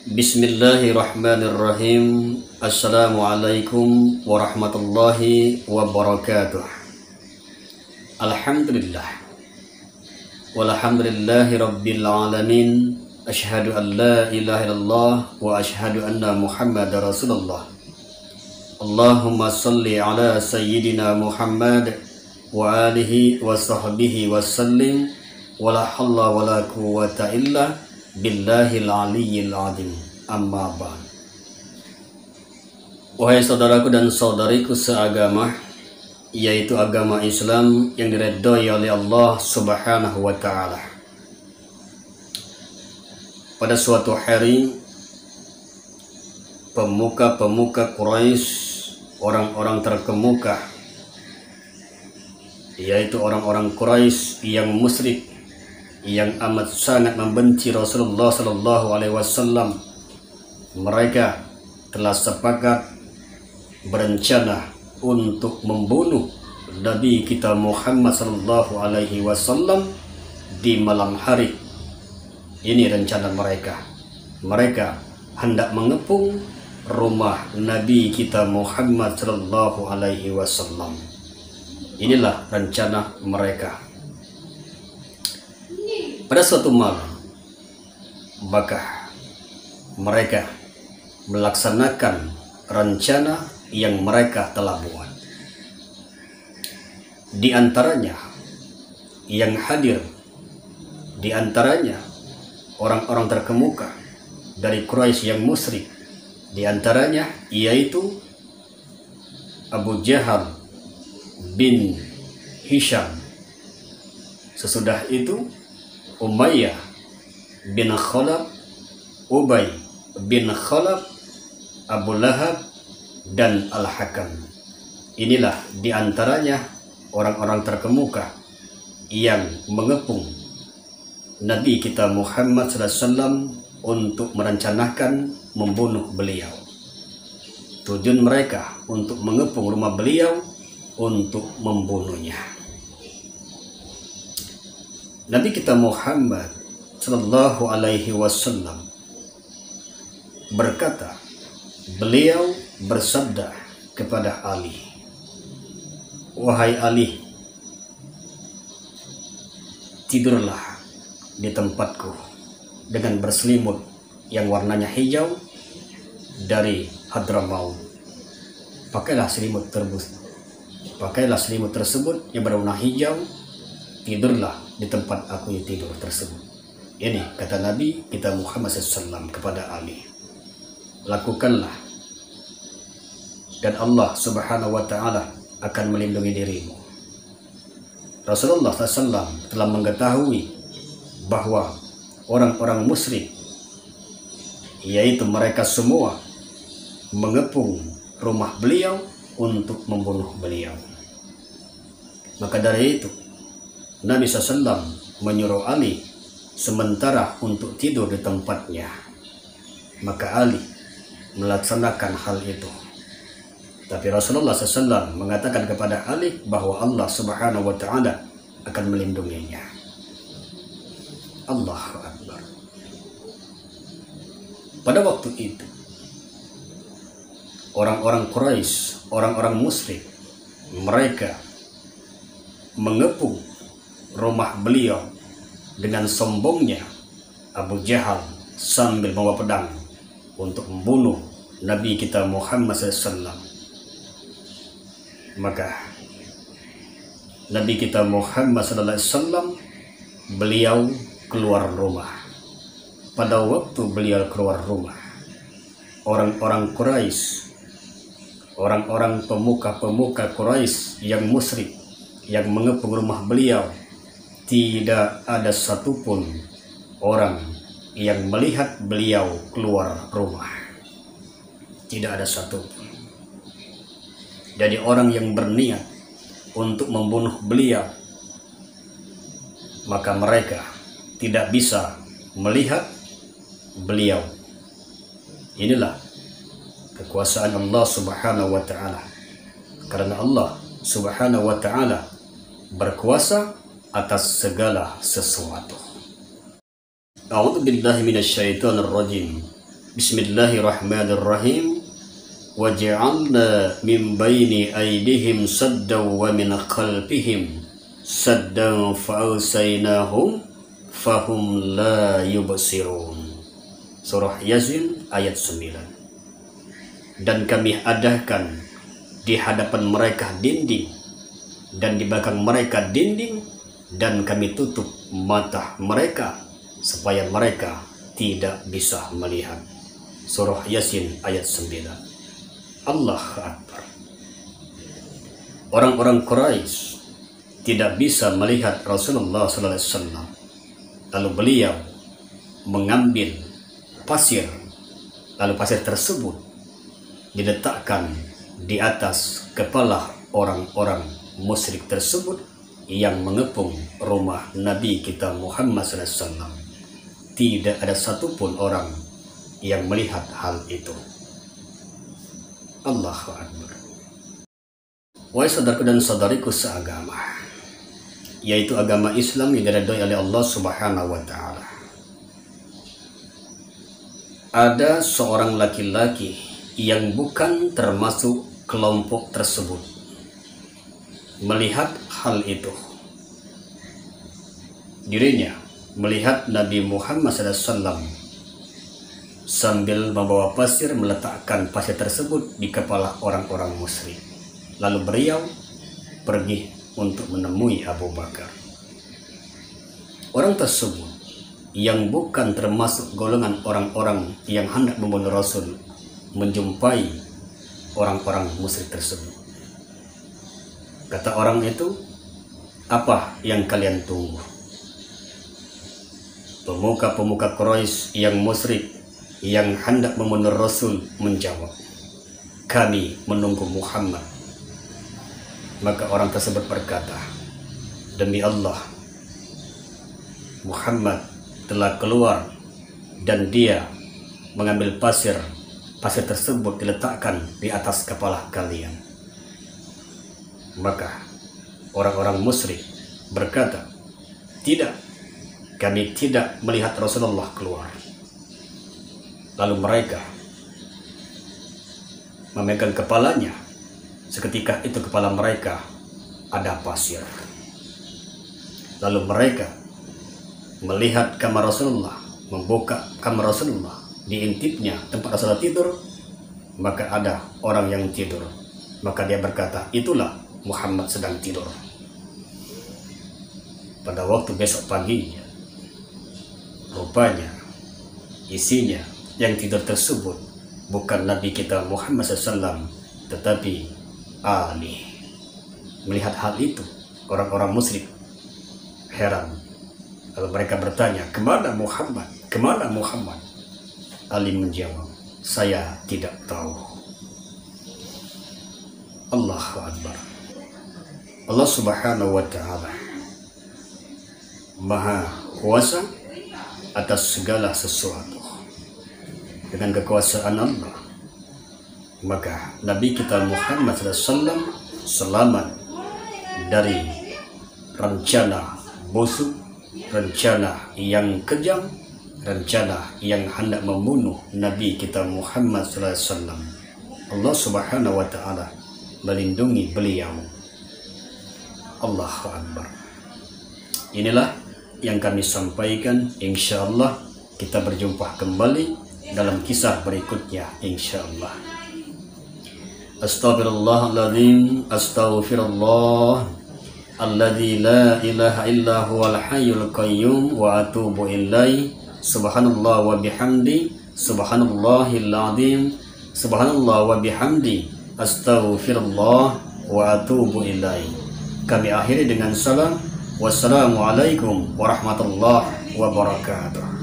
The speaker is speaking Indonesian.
Bismillahirrahmanirrahim. Assalamualaikum warahmatullahi wabarakatuh. Alhamdulillah walhamdulillahi rabbil alamin. Asyhadu an la ilaha illallah wa asyhadu anna muhammadar rasulullah. Allahumma salli ala sayyidina Muhammad wa alihi wa sahbihi wa sallim. Wala halla wala quwwata illa billahil aliyyil azim. Amma ba'd. Wahai saudaraku dan saudariku seagama, yaitu agama Islam yang diridhai oleh Allah Subhanahu wa taala. Pada suatu hari, pemuka-pemuka Quraisy, orang-orang terkemuka, yaitu orang-orang Quraisy yang musyrik, yang amat sangat membenci Rasulullah sallallahu alaihi wasallam, mereka telah sepakat berencana untuk membunuh Nabi kita Muhammad sallallahu alaihi wasallam di malam hari. Ini rencana mereka. Mereka hendak mengepung rumah Nabi kita Muhammad sallallahu alaihi wasallam. Inilah rencana mereka. Pada suatu malam, maka mereka melaksanakan rencana yang mereka telah buat. Di antaranya yang hadir, di antaranya orang-orang terkemuka dari Quraisy yang musyrik, di antaranya yaitu Abu Jahal bin Hisham. Sesudah itu Umayyah bin Khalaf, Ubay bin Khalaf, Abu Lahab, dan Al-Hakam. Inilah diantaranya orang-orang terkemuka yang mengepung Nabi kita Muhammad SAW untuk merencanakan membunuh beliau. Tujuan mereka untuk mengepung rumah beliau untuk membunuhnya. Nabi kita Muhammad sallallahu alaihi wasallam berkata, beliau bersabda kepada Ali, "Wahai Ali, tidurlah di tempatku dengan berselimut yang warnanya hijau dari Hadramaut. Pakailah selimut tersebut yang berwarna hijau. Tidurlah di tempat aku yang tidur tersebut." Ini kata Nabi kita Muhammad SAW kepada Ali. Lakukanlah, dan Allah Subhanahu wa taala akan melindungi dirimu. Rasulullah SAW telah mengetahui bahwa orang-orang musyrik, yaitu mereka semua, mengepung rumah beliau untuk membunuh beliau. Maka dari itu Nabi SAW menyuruh Ali sementara untuk tidur di tempatnya. Maka Ali melaksanakan hal itu. Tapi Rasulullah SAW mengatakan kepada Ali bahwa Allah Subhanahu wa taala akan melindunginya. Allahu Akbar. Pada waktu itu orang-orang Quraisy, orang-orang musyrik, mereka mengepung rumah beliau dengan sombongnya. Abu Jahal sambil membawa pedang untuk membunuh Nabi kita Muhammad SAW. Maka Nabi kita Muhammad SAW, beliau keluar rumah. Pada waktu beliau keluar rumah, orang-orang Quraisy, orang-orang pemuka-pemuka Quraisy yang musyrik, yang mengepung rumah beliau, tidak ada satupun orang yang melihat beliau keluar rumah. Tidak ada satupun. Jadi orang yang berniat untuk membunuh beliau, maka mereka tidak bisa melihat beliau. Inilah kekuasaan Allah Subhanahu wa taala. Karena Allah Subhanahu wa taala berkuasa atas segala sesuatu. A'udzu billahi minasyaitonir rajim. Bismillahirrahmanirrahim. Waj'alna min baini aydihim saddan wa min khalfihim saddan fa'alsaynahum fahum la yubsirun. Surah Yasin ayat 9. Dan kami adakan di hadapan mereka dinding dan di belakang mereka dinding, dan kami tutup mata mereka supaya mereka tidak bisa melihat. Surah Yasin ayat 9. Allahu Akbar. Orang-orang Quraisy tidak bisa melihat Rasulullah SAW. Lalu beliau mengambil pasir, lalu pasir tersebut diletakkan di atas kepala orang-orang musyrik tersebut yang mengepung rumah Nabi kita Muhammad SAW. Tidak ada satupun orang yang melihat hal itu. Allahu Akbar. Wahai saudaraku dan saudariku seagama, yaitu agama Islam yang diridhoi oleh Allah Subhanahu wa Ta'ala. Ada seorang laki-laki yang bukan termasuk kelompok tersebut melihat hal itu. Dirinya melihat Nabi Muhammad SAW sambil membawa pasir, meletakkan pasir tersebut di kepala orang-orang musyrik. Lalu beliau pergi untuk menemui Abu Bakar. Orang tersebut yang bukan termasuk golongan orang-orang yang hendak membunuh Rasul menjumpai orang-orang musyrik tersebut. Kata orang itu, "Apa yang kalian tunggu?" Pemuka-pemuka Quraisy yang musyrik yang hendak membunuh Rasul menjawab, "Kami menunggu Muhammad." Maka orang tersebut berkata, "Demi Allah, Muhammad telah keluar dan dia mengambil pasir. Pasir tersebut diletakkan di atas kepala kalian." Maka orang-orang musyrik berkata, "Tidak, kami tidak melihat Rasulullah keluar." Lalu mereka memegang kepalanya. Seketika itu kepala mereka ada pasir. Lalu mereka melihat kamar Rasulullah, membuka kamar Rasulullah, diintipnya tempat Rasulullah tidur, maka ada orang yang tidur. Maka dia berkata, "Itulah Muhammad sedang tidur." Pada waktu besok paginya, rupanya isinya yang tidur tersebut bukan Nabi kita Muhammad SAW, tetapi Ali. Melihat hal itu, orang-orang musyrik heran. Lalu mereka bertanya, "Kemana Muhammad? Kemana Muhammad?" Ali menjawab, "Saya tidak tahu." Allahu Akbar. Allah Subhanahu wa Ta'ala Maha Kuasa atas segala sesuatu. Dengan kekuasaan Allah, maka Nabi kita Muhammad SAW selamat dari rencana busuk, rencana yang kejam, rencana yang hendak membunuh Nabi kita Muhammad SAW. Allah Subhanahu wa Ta'ala melindungi beliau. Allahu Akbar. Inilah yang kami sampaikan. Insyaallah kita berjumpa kembali dalam kisah berikutnya, insyaallah. Astaghfirullahaladzim, astaghfirullah alladzi la ilaha illa huwal hayyul qayyum wa atubu ilaih. Subhanallah wa bihamdi, subhanallahil azim, subhanallah wa bihamdi, astaghfirullah wa atubu ilaih. Kami akhiri dengan salam. Wassalamualaikum warahmatullahi wabarakatuh.